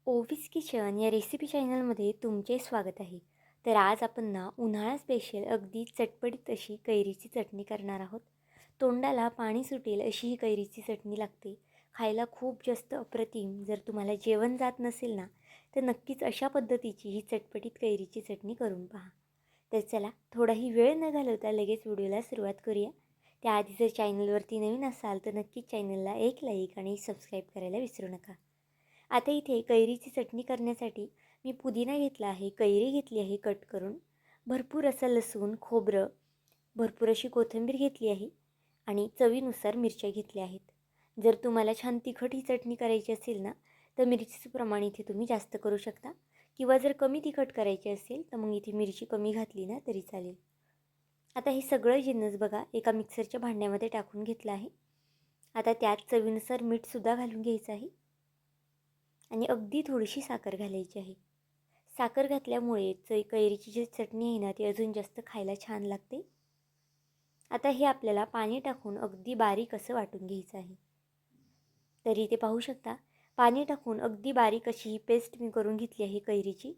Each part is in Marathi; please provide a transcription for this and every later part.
ओवीस किचन या रेसिपी चॅनलमध्ये तुमचे स्वागत आहे. तर आज आपण ना उन्हाळा स्पेशल अगदी चटपटीत अशी कैरीची चटणी करणार आहोत. तोंडाला पाणी सुटेल अशी ही कैरीची चटणी लागते. खायला खूप जास्त अप्रतिम. जर तुम्हाला जेवण जात नसेल ना तर नक्कीच अशा पद्धतीची ही चटपटीत कैरीची चटणी करून पहा. तर चला थोडाही वेळ न घालवता लगेच व्हिडिओला सुरुवात करूया. त्याआधी जर चॅनलवरती नवीन असाल तर नक्कीच चॅनलला एक लाईक आणि सबस्क्राईब करायला विसरू नका. आता इथे कैरीची चटणी करण्यासाठी मी पुदिना घेतला आहे, कैरी घेतली आहे कट करून, भरपूर असं लसूण, खोबरं, भरपूर अशी कोथिंबीर घेतली आहे आणि चवीनुसार मिरच्या घेतल्या आहेत. जर तुम्हाला छान तिखट ही चटणी करायची असेल ना, तर मिरचीचं प्रमाण इथे तुम्ही जास्त करू शकता किंवा जर कमी तिखट करायची असेल तर मग इथे मिरची कमी घातली ना तरी चालेल. आता हे सगळं जिन्नस बघा एका मिक्सरच्या भांड्यामध्ये टाकून घेतलं आहे. आता त्यात चवीनुसार मीठसुद्धा घालून घ्यायचं आहे आणि अगदी थोडीशी साखर घालायची आहे. साखर घातल्यामुळे कैरीची जी चटणी आहे ना ती अजून जास्त खायला छान लागते. आता हे आपल्याला पाणी टाकून अगदी बारीक असं वाटून घ्यायचं आहे. तरी ते पाहू शकता पाणी टाकून अगदी बारीक अशी ही पेस्ट मी करून घेतली आहे कैरीची.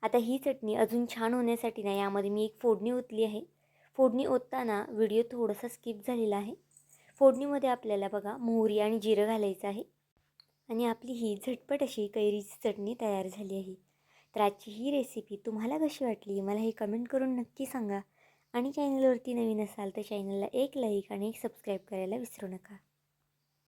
आता ही चटणी अजून छान होण्यासाठी ना यामध्ये मी एक फोडणी ओतली आहे. फोडणी ओतताना व्हिडिओ थोडासा स्किप झालेला आहे. फोडणीमध्ये आपल्याला बघा मोहरी आणि जिरं घालायचं आहे आणि आपली ही झटपट अशी कैरीची चटणी तयार झाली आहे. तर आजची ही रेसिपी तुम्हाला कशी वाटली मला हे कमेंट करून नक्की सांगा आणि चॅनलवरती नवीन असाल तर चॅनलला एक लाईक आणि एक सबस्क्राईब करायला विसरू नका.